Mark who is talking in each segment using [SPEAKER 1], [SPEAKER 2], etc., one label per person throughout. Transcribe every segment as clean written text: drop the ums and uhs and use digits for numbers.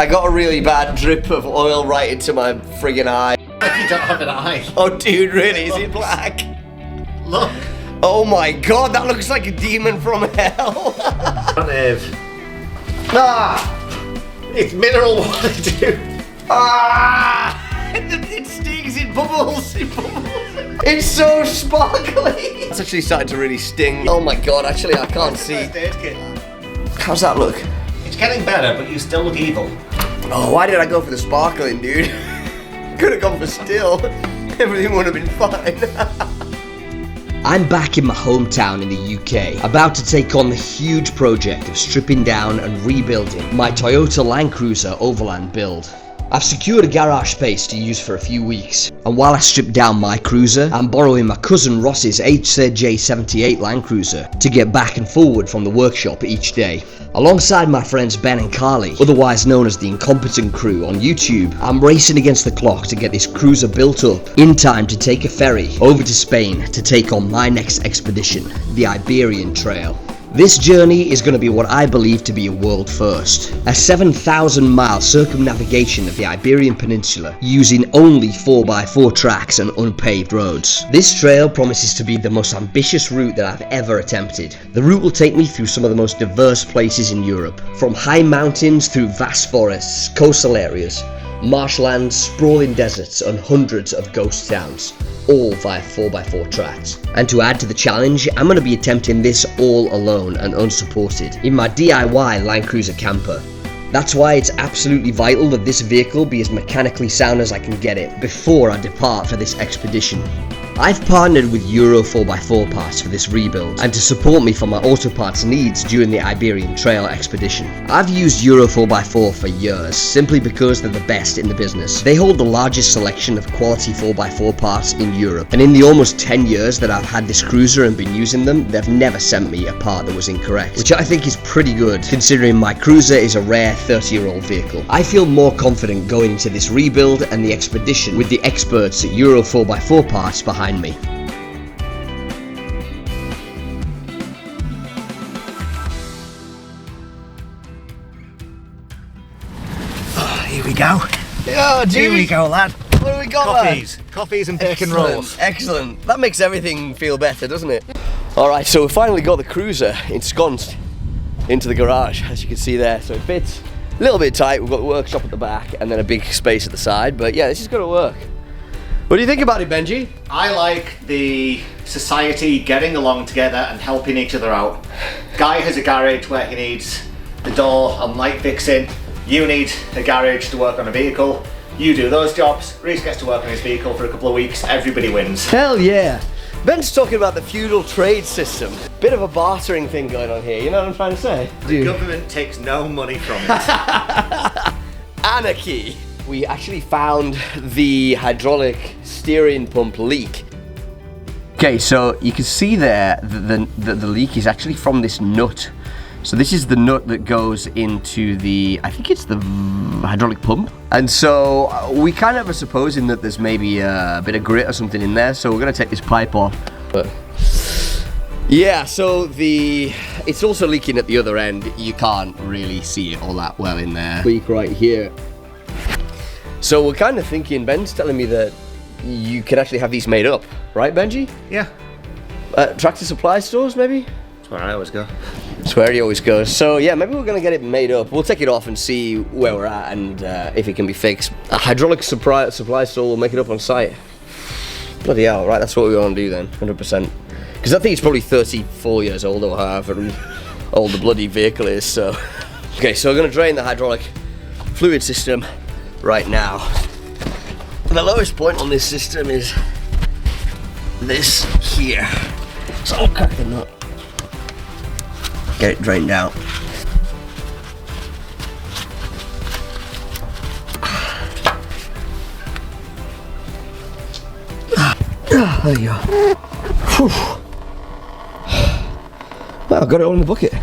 [SPEAKER 1] I got a really bad drip of oil right into my friggin' eye.
[SPEAKER 2] You don't have an eye.
[SPEAKER 1] Oh dude, really? Is it black?
[SPEAKER 2] Look.
[SPEAKER 1] Oh my god, that looks like a demon from hell.
[SPEAKER 2] It's mineral water, dude.
[SPEAKER 1] It stings, it bubbles, It's so sparkly. It's actually starting to really sting. Oh my god, actually I can't see. How's that look?
[SPEAKER 2] It's getting better, but you still look evil.
[SPEAKER 1] Oh, why did I go for the sparkling, dude? Could have gone for still. Everything would have been fine. I'm back in my hometown in the UK, about to take on the huge project of stripping down and rebuilding my Toyota Land Cruiser Overland Build. I've secured a garage space to use for a few weeks, and while I strip down my cruiser, I'm borrowing my cousin Ross's HZJ78 Land Cruiser to get back and forward from the workshop each day. Alongside my friends Ben and Karli, otherwise known as the Incompetent Crew on YouTube, I'm racing against the clock to get this cruiser built up in time to take a ferry over to Spain to take on my next expedition, the Iberian Trail. This journey is going to be what I believe to be a world first. A 7,000-mile circumnavigation of the Iberian Peninsula using only 4x4 tracks and unpaved roads. This trail promises to be the most ambitious route that I've ever attempted. The route will take me through some of the most diverse places in Europe, from high mountains through vast forests, coastal areas, marshlands, sprawling deserts and hundreds of ghost towns, all via 4x4 tracks. And to add to the challenge, I'm going to be attempting this all alone and unsupported in my DIY Land Cruiser camper. That's why it's absolutely vital that this vehicle be as mechanically sound as I can get it before I depart for this expedition. I've partnered with Euro 4x4 parts for this rebuild and to support me for my auto parts needs during the Iberian Trail expedition. I've used Euro 4x4 for years simply because they're the best in the business. They hold the largest selection of quality 4x4 parts in Europe, and in the almost 10 years that I've had this cruiser and been using them, they've never sent me a part that was incorrect, which I think is pretty good considering my cruiser is a rare 30-year-old vehicle. I feel more confident going into this rebuild and the expedition with the experts at Euro 4x4 parts behind me.
[SPEAKER 2] Here we go.
[SPEAKER 1] Oh, dude.
[SPEAKER 2] Here we go, lad.
[SPEAKER 1] What do we got,
[SPEAKER 2] Coffees. Coffees and bacon rolls.
[SPEAKER 1] Excellent. That makes everything feel better, doesn't it? Alright, so we finally got the cruiser ensconced into the garage, as you can see there. So it fits a little bit tight. We've got the workshop at the back and then a big space at the side. But yeah, this is going to work. What do you think about it, Benji?
[SPEAKER 2] I like the society getting along together and helping each other out. Guy has a garage where he needs the door and light fixing. You need a garage to work on a vehicle. You do those jobs. Reese gets to work on his vehicle for a couple of weeks. Everybody wins.
[SPEAKER 1] Hell yeah. Ben's talking about the feudal trade system. Bit of a bartering thing going on here, you know what I'm trying to say?
[SPEAKER 2] The government takes no money from it.
[SPEAKER 1] Anarchy. We actually found the hydraulic steering pump leak. Okay, so you can see there that the leak is actually from this nut. So this is the nut that goes into the, I think it's the hydraulic pump. And so we kind of are supposing that there's maybe a bit of grit or something in there. So we're gonna take this pipe off. But yeah, so it's also leaking at the other end. You can't really see it all that well in there. Leak right here. So we're kind of thinking, Ben's telling me that you can actually have these made up, right, Benji?
[SPEAKER 2] Yeah.
[SPEAKER 1] Tractor supply stores, maybe?
[SPEAKER 2] That's where I always go.
[SPEAKER 1] That's where he always goes. So yeah, maybe we're gonna get it made up. We'll take it off and see where we're at and if it can be fixed. A hydraulic supply store will make it up on site. Bloody hell, right, that's what we want to do then, 100%. Because I think it's probably 34 years old or however old the bloody vehicle is, so. Okay, so we're gonna drain the hydraulic fluid system right now. The lowest point on this system is this here. So I'll crack the nut. Get it drained out. There you go. Well, I've got it all in the bucket.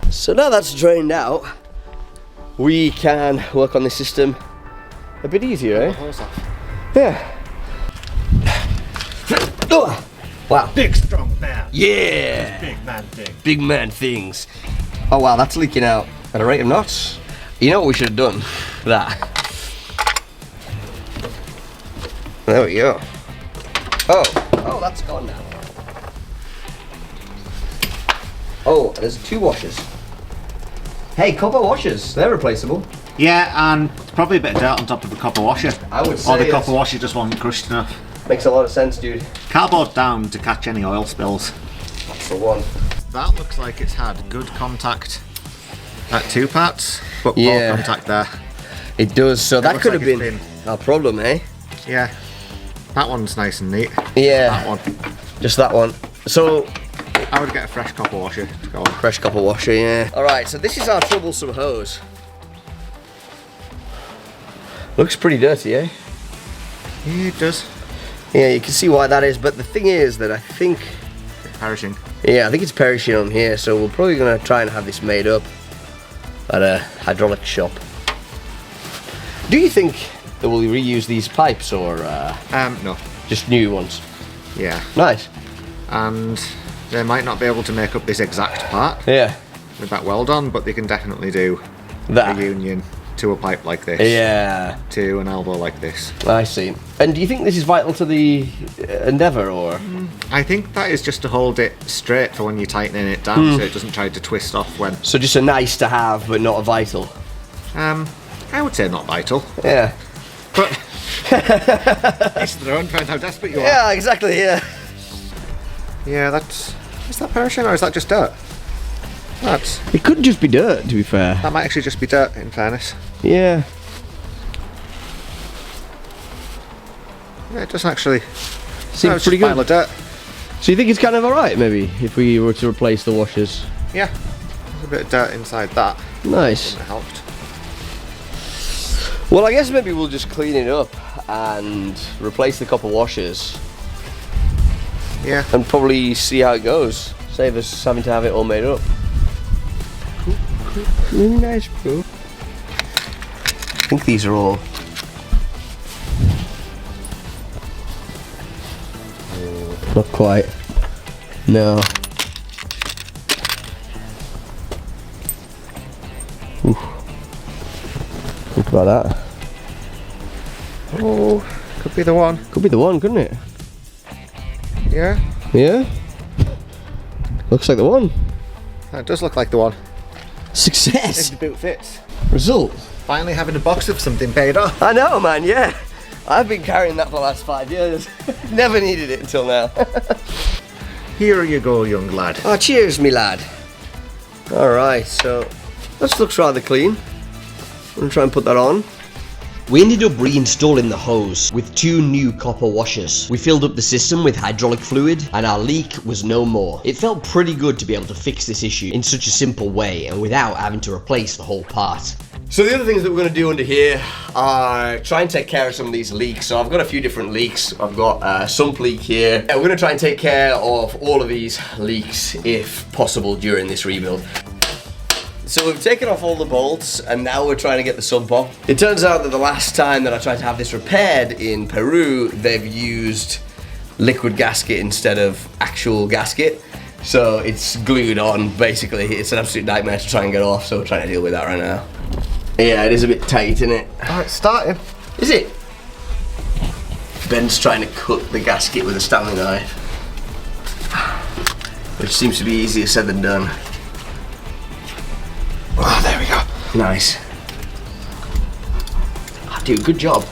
[SPEAKER 1] So now that's drained out, we can work on this system a bit easier, eh? Yeah. Oh, wow.
[SPEAKER 2] Big strong man.
[SPEAKER 1] Yeah.
[SPEAKER 2] Big man thing.
[SPEAKER 1] Big man things. Oh wow, that's leaking out at a rate of knots. You know what we should have done? That. There we go. Oh, that's gone now. Oh, there's 2 washers. Hey, copper washers, they're replaceable.
[SPEAKER 2] Yeah, and probably a bit of dirt on top of the copper washer.
[SPEAKER 1] I would say.
[SPEAKER 2] Or the copper washer just wasn't crushed enough.
[SPEAKER 1] Makes a lot of sense, dude.
[SPEAKER 2] Cardboard down to catch any oil spills.
[SPEAKER 1] That's the one.
[SPEAKER 2] That looks like it's had good contact at 2 parts, but
[SPEAKER 1] Yeah.
[SPEAKER 2] poor contact there.
[SPEAKER 1] It does, so that
[SPEAKER 2] looks
[SPEAKER 1] could
[SPEAKER 2] like
[SPEAKER 1] have
[SPEAKER 2] it's
[SPEAKER 1] been
[SPEAKER 2] been-
[SPEAKER 1] our problem, eh?
[SPEAKER 2] Yeah, that one's nice and neat.
[SPEAKER 1] Yeah.
[SPEAKER 2] That one.
[SPEAKER 1] Just that one. So,
[SPEAKER 2] I would get a fresh copper washer to go on.
[SPEAKER 1] fresh copper washer, yeah. Alright, so this is our troublesome hose. Looks pretty dirty, eh?
[SPEAKER 2] Yeah, it does.
[SPEAKER 1] Yeah, you can see why that is, but the thing is that I think,
[SPEAKER 2] Perishing.
[SPEAKER 1] yeah, I think it's perishing on here, so we're probably going to try and have this made up at a hydraulic shop. Do you think that we'll reuse these pipes or
[SPEAKER 2] No.
[SPEAKER 1] just new ones?
[SPEAKER 2] Yeah.
[SPEAKER 1] Nice.
[SPEAKER 2] And they might not be able to make up this exact part
[SPEAKER 1] Yeah.
[SPEAKER 2] with that weld on, but they can definitely do
[SPEAKER 1] That.
[SPEAKER 2] a union to a pipe like this.
[SPEAKER 1] Yeah,
[SPEAKER 2] To an elbow like this.
[SPEAKER 1] I see. And do you think this is vital to the endeavour, or?
[SPEAKER 2] I think that is just to hold it straight for when you're tightening it down so it doesn't try to twist off when...
[SPEAKER 1] So just a nice to have, but not a vital?
[SPEAKER 2] I would say not vital.
[SPEAKER 1] Yeah.
[SPEAKER 2] But it's their own, depends how desperate you are.
[SPEAKER 1] Yeah, exactly, yeah.
[SPEAKER 2] Yeah, that's... Is that perishing or is that just dirt? That's...
[SPEAKER 1] It could just be dirt, to be fair.
[SPEAKER 2] That might actually just be dirt, in fairness.
[SPEAKER 1] Yeah.
[SPEAKER 2] Yeah, it does actually...
[SPEAKER 1] Seems
[SPEAKER 2] it's
[SPEAKER 1] pretty
[SPEAKER 2] just a pile
[SPEAKER 1] good.
[SPEAKER 2] of dirt.
[SPEAKER 1] So you think it's kind of alright, maybe, if we were to replace the washers?
[SPEAKER 2] Yeah. There's a bit of dirt inside that.
[SPEAKER 1] Nice.
[SPEAKER 2] It helped.
[SPEAKER 1] Well, I guess maybe we'll just clean it up and replace the copper washers
[SPEAKER 2] Yeah.
[SPEAKER 1] and probably see how it goes. Save us having to have it all made up. Really nice, bro. I think these are all. Not quite. No. Oof. Think about that.
[SPEAKER 2] Oh, could be the one.
[SPEAKER 1] Could be the one, couldn't it?
[SPEAKER 2] Yeah.
[SPEAKER 1] Yeah? Looks like the one.
[SPEAKER 2] That does look like the one.
[SPEAKER 1] Success!
[SPEAKER 2] If the boot fits.
[SPEAKER 1] Result.
[SPEAKER 2] Finally having a box of something paid off.
[SPEAKER 1] I know, man, yeah. I've been carrying that for the last 5 years. Never needed it until now.
[SPEAKER 2] Here you go, young lad.
[SPEAKER 1] Oh, cheers, me lad. Alright, so this looks rather clean. I'm gonna try and put that on. We ended up reinstalling the hose with 2 new copper washers. We filled up the system with hydraulic fluid and our leak was no more. It felt pretty good to be able to fix this issue in such a simple way and without having to replace the whole part. So the other things that we're going to do under here are try and take care of some of these leaks. So I've got a few different leaks. I've got a sump leak here. We're going to try and take care of all of these leaks if possible during this rebuild. So we've taken off all the bolts and now we're trying to get the sump off. It turns out that the last time that I tried to have this repaired in Peru, they've used liquid gasket instead of actual gasket. So it's glued on, basically. It's an absolute nightmare to try and get off, so we're trying to deal with that right now. Yeah, it is a bit tight, isn't it?
[SPEAKER 2] Oh, it's starting.
[SPEAKER 1] Is it? Ben's trying to cut the gasket with a Stanley knife, which seems to be easier said than done.
[SPEAKER 2] Oh, there we go.
[SPEAKER 1] Nice. Oh, dude, good job.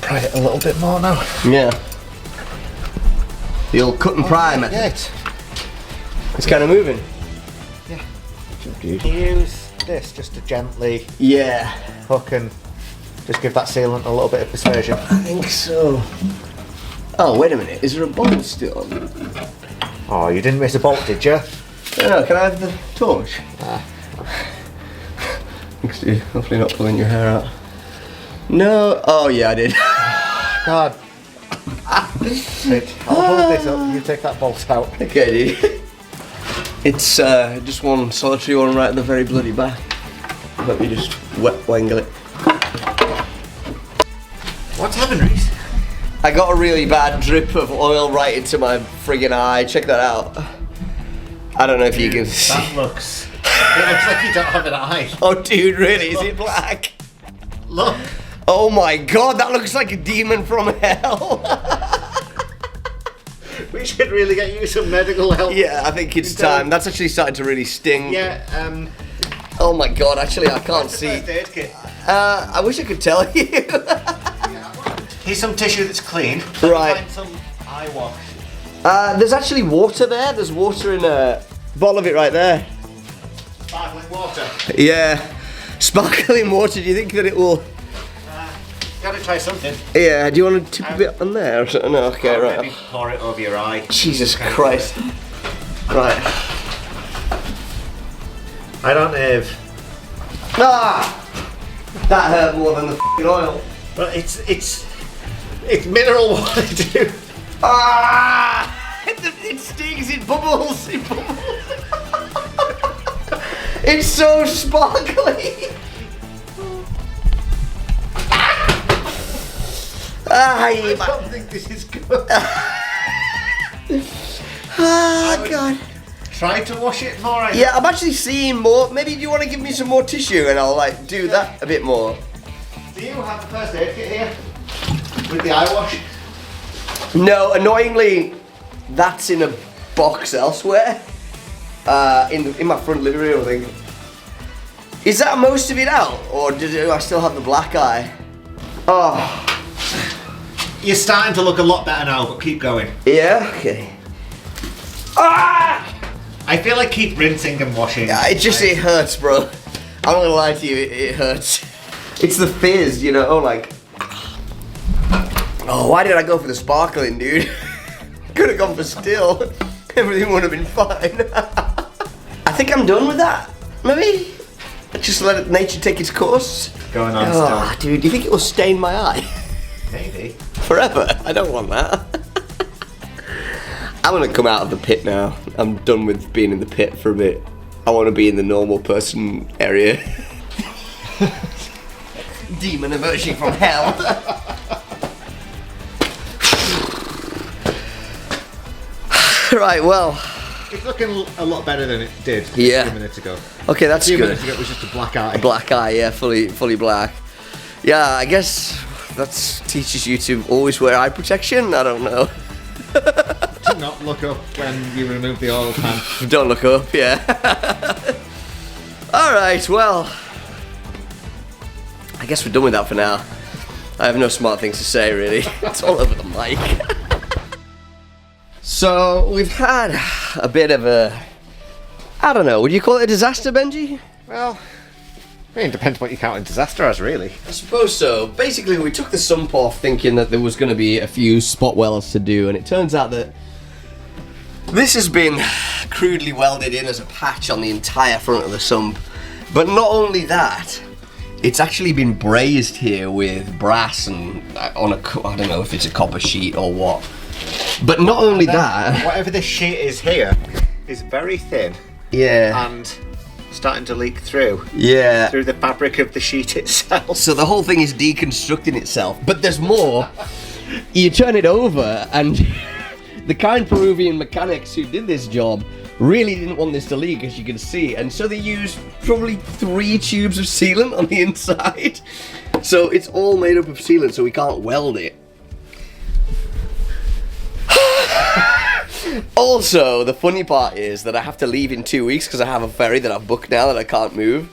[SPEAKER 2] Pry it a little bit more now.
[SPEAKER 1] Yeah. The old cut and pry method.
[SPEAKER 2] Yeah,
[SPEAKER 1] It's kind of moving.
[SPEAKER 2] Yeah.
[SPEAKER 1] Dude.
[SPEAKER 2] Use this just to gently
[SPEAKER 1] Yeah.
[SPEAKER 2] hook and just give that sealant a little bit of persuasion.
[SPEAKER 1] I think so. Oh, wait a minute. Is there a bolt still?
[SPEAKER 2] Oh, you didn't miss a bolt, did you?
[SPEAKER 1] No, can I have the torch? Thanks, dude. Hopefully not pulling your hair out. No. Oh, yeah, I did.
[SPEAKER 2] God. I'll hold this up, you take that bolt out.
[SPEAKER 1] Okay, dude. It's just one solitary one right at the very bloody back. Let me just wet wangle it.
[SPEAKER 2] What's happened, Reese?
[SPEAKER 1] I got a really bad drip of oil right into my friggin' eye. Check that out. I don't know if you can see.
[SPEAKER 2] That looks... It looks like you don't have an eye.
[SPEAKER 1] Oh, dude, really? Is it black?
[SPEAKER 2] Look.
[SPEAKER 1] Oh my god, that looks like a demon from hell.
[SPEAKER 2] We should really get you some medical help.
[SPEAKER 1] Yeah, I think it's time. That's actually starting to really sting.
[SPEAKER 2] Yeah,
[SPEAKER 1] Oh my god, actually I can't see.
[SPEAKER 2] First aid kit.
[SPEAKER 1] I wish I could tell you.
[SPEAKER 2] Here's some tissue that's clean.
[SPEAKER 1] Right.
[SPEAKER 2] Find some eye wash.
[SPEAKER 1] There's actually water there. There's water in a bottle of it right there.
[SPEAKER 2] Sparkling water.
[SPEAKER 1] Yeah. Sparkling water, do you think that it will...
[SPEAKER 2] Gotta try something.
[SPEAKER 1] Yeah, do you want to tip a bit on there or something? No, okay, right.
[SPEAKER 2] Maybe pour it over your eye.
[SPEAKER 1] Jesus Christ. Right.
[SPEAKER 2] I don't have...
[SPEAKER 1] Ah! That hurt more than the f***ing oil.
[SPEAKER 2] Well, it's mineral water, dude.
[SPEAKER 1] Ah! It stings, it bubbles, it bubbles. It's so sparkly.
[SPEAKER 2] I don't think this is good.
[SPEAKER 1] Ah, God.
[SPEAKER 2] Try to wash it more.
[SPEAKER 1] Yeah, I'm actually seeing more. Maybe do you want to give me some more tissue and I'll like do that a bit more.
[SPEAKER 2] Do you have the first aid kit here? With the eye wash?
[SPEAKER 1] No, annoyingly, that's in a box elsewhere. In my front living room, I think. Is that most of it out? Or do I still have the black eye? Oh.
[SPEAKER 2] You're starting to look a lot better now, but keep going.
[SPEAKER 1] Yeah, okay. Ah!
[SPEAKER 2] I feel like keep rinsing and washing.
[SPEAKER 1] Yeah, it hurts, bro. I'm not gonna lie to you, it hurts. It's the fizz, you know, like... Oh, why did I go for the sparkling, dude? Could have gone for still. Everything would have been fine. I think I'm done with that. Maybe? Just let nature take its course.
[SPEAKER 2] Going on
[SPEAKER 1] Oh, dude, do you think it will stain my eye?
[SPEAKER 2] Maybe.
[SPEAKER 1] Forever. I don't want that. I'm gonna come out of the pit now. I'm done with being in the pit for a bit. I want to be in the normal person area. Demon emerging from hell. Right, well.
[SPEAKER 2] It's looking a lot better than it did a few minutes ago.
[SPEAKER 1] Okay, that's good.
[SPEAKER 2] A few minutes ago it was just a black eye.
[SPEAKER 1] A black eye, yeah, fully black. Yeah, I guess that teaches you to always wear eye protection. I don't know.
[SPEAKER 2] Do not look up when you remove the oil pan.
[SPEAKER 1] Don't look up, yeah. Alright, well. I guess we're done with that for now. I have no smart things to say, really. It's all over the mic. So, we've had a bit of a... I don't know, would you call it a disaster, Benji?
[SPEAKER 2] Well, I mean, it depends what you count a disaster as, really.
[SPEAKER 1] I suppose so. Basically, we took the sump off thinking that there was going to be a few spot welds to do, and it turns out that this has been crudely welded in as a patch on the entire front of the sump. But not only that, it's actually been brazed here with brass and on a, I don't know if it's a copper sheet or what. But not only that...
[SPEAKER 2] Whatever this sheet is here is very thin.
[SPEAKER 1] Yeah.
[SPEAKER 2] And starting to leak through.
[SPEAKER 1] Yeah.
[SPEAKER 2] Through the fabric of the sheet itself.
[SPEAKER 1] So the whole thing is deconstructing itself. But there's more. You turn it over and the kind Peruvian mechanics who did this job really didn't want this to leak, as you can see. And so they used probably 3 tubes of sealant on the inside. So it's all made up of sealant, so we can't weld it. Also, the funny part is that I have to leave in 2 weeks because I have a ferry that I've booked now that I can't move.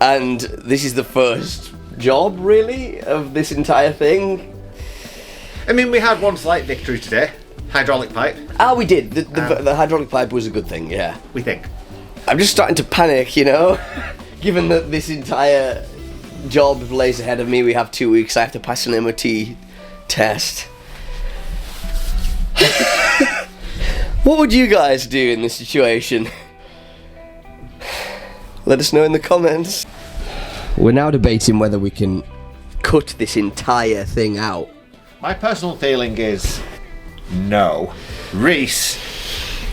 [SPEAKER 1] And this is the first job, really, of this entire thing.
[SPEAKER 2] I mean, we had one slight victory today. Hydraulic pipe.
[SPEAKER 1] Ah, we did. The hydraulic pipe was a good thing, yeah.
[SPEAKER 2] We think.
[SPEAKER 1] I'm just starting to panic, you know? Given that this entire job lays ahead of me, we have 2 weeks, I have to pass an MOT test. What would you guys do in this situation? Let us know in the comments. We're now debating whether we can cut this entire thing out.
[SPEAKER 2] My personal feeling is no. Reese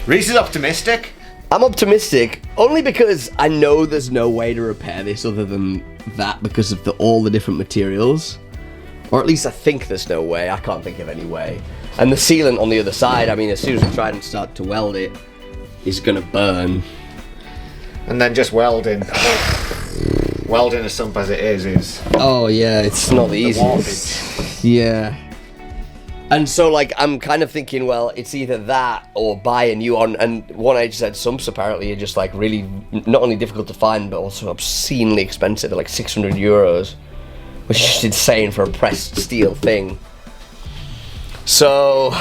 [SPEAKER 2] is optimistic.
[SPEAKER 1] I'm optimistic only because I know there's no way to repair this other than that because of all the different materials. Or at least I think there's no way. I can't think of any way. And the sealant on the other side, I mean, as soon as we try and start to weld it, is gonna burn.
[SPEAKER 2] And then just welding a sump as it is
[SPEAKER 1] oh yeah, it's not the easiest. Yeah. And so, like, I'm kind of thinking, well, it's either that or buy a new one. And one I just said, sumps apparently are just like really not only difficult to find, but also obscenely expensive. They're like €600, which is just insane for a pressed steel thing. So,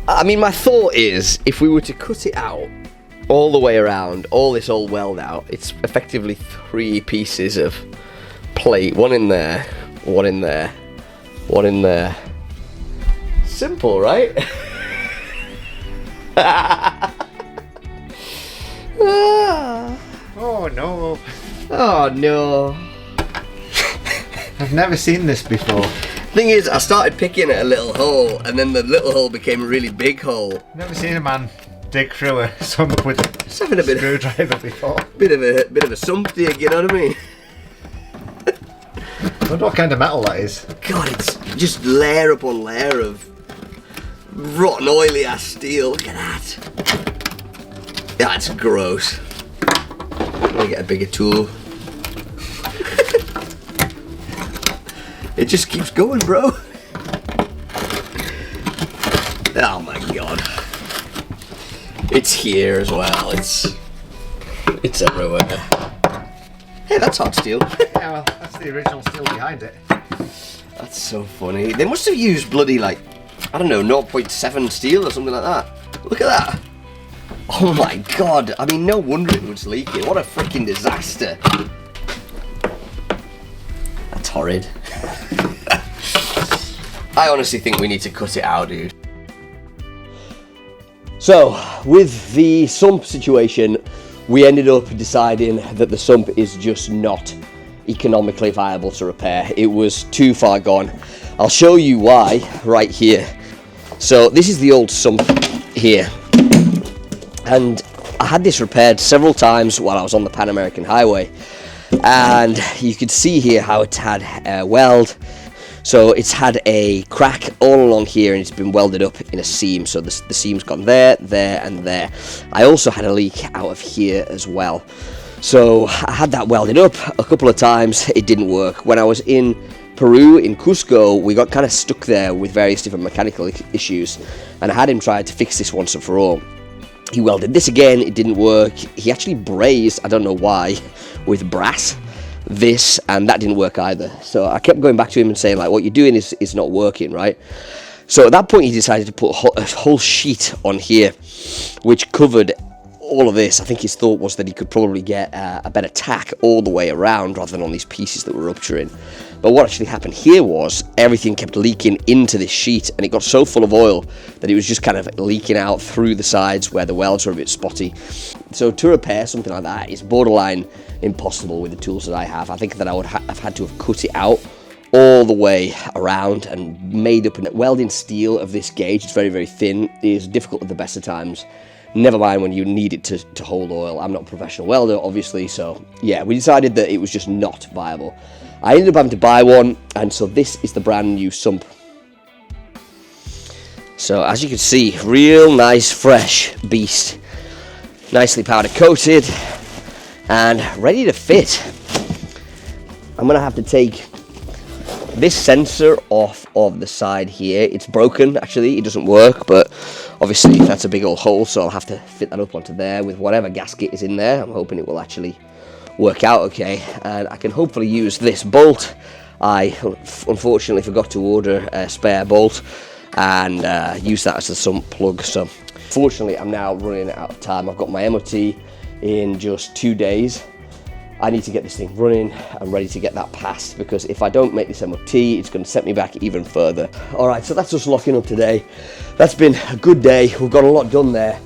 [SPEAKER 1] I mean, my thought is, if we were to cut it out all the way around, all this old weld out, it's effectively 3 pieces of plate. One in there, one in there, one in there. Simple, right?
[SPEAKER 2] Oh no.
[SPEAKER 1] Oh no.
[SPEAKER 2] I've never seen this before.
[SPEAKER 1] Thing is, I started picking at a little hole, and then the little hole became a really big hole.
[SPEAKER 2] Never seen a man dig through a sump with
[SPEAKER 1] It's having a bit
[SPEAKER 2] screwdriver before.
[SPEAKER 1] Bit of a sump dig, you know what I mean?
[SPEAKER 2] I wonder what kind of metal that is.
[SPEAKER 1] God, it's just layer upon layer of rotten, oily ass steel. Look at that. That's gross. I'm gonna get a bigger tool. It just keeps going, bro. Oh my god. It's here as well. It's everywhere. Hey, that's hot steel.
[SPEAKER 2] Yeah, well, that's the original steel behind it.
[SPEAKER 1] That's so funny. They must have used bloody, like, I don't know, 0.7 steel or something like that. Look at that. Oh my god. I mean, no wonder it was leaking. What a freaking disaster. That's horrid. I honestly think we need to cut it out, dude. So, with the sump situation, we ended up deciding that the sump is just not economically viable to repair. It was too far gone. I'll show you why right here. So this is the old sump here, and I had this repaired several times while I was on the Pan American Highway, and you could see here how it had a weld. So it's had a crack all along here, and it's been welded up in a seam. So the seam's gone there, there, and there. I also had a leak out of here as well. So I had that welded up a couple of times. It didn't work. When I was in Peru, in Cusco, we got kind of stuck there with various different mechanical issues, and I had him try to fix this once and for all. He welded this again. It didn't work. He actually brazed, I don't know why, with brass. This, and that didn't work either. So I kept going back to him and saying, like, what you're doing is not working, right? So at that point he decided to put a whole sheet on here which covered all of this. I think his thought was that he could probably get a better tack all the way around rather than on these pieces that were rupturing. But what actually happened here was everything kept leaking into this sheet, and it got so full of oil that it was just kind of leaking out through the sides where the welds were a bit spotty. So to repair something like that is borderline impossible with the tools that I have. I think that I would have had to have cut it out all the way around and made up a welding steel of this gauge. It's very, very thin. It is difficult at the best of times. Never mind when you need it to hold oil. I'm not a professional welder, obviously, so yeah, we decided that it was just not viable. I ended up having to buy one, and so this is the brand new Sump. So as you can see, real nice fresh beast, nicely powder coated and ready to fit. I'm gonna have to take this sensor off of the side here. It's broken, actually, it doesn't work, but obviously that's a big old hole, so I'll have to fit that up onto there with whatever gasket is in there. I'm hoping it will actually work out okay, and I can hopefully use this bolt. I unfortunately forgot to order a spare bolt and use that as the sump plug, so fortunately I'm now running out of time. I've got my MOT in just 2 days. I need to get this thing running. I'm ready to get that passed, because if I don't make this MOT, it's going to set me back even further. Alright, so that's us locking up today. That's been a good day. We've got a lot done there,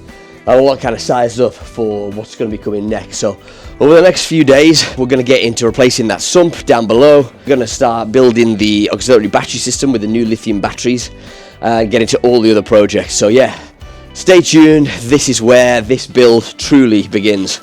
[SPEAKER 1] and a lot kind of sized up for what's going to be coming next. So over the next few days, we're going to get into replacing that sump down below. We're going to start building the auxiliary battery system with the new lithium batteries, and get into all the other projects. So yeah, stay tuned. This is where this build truly begins.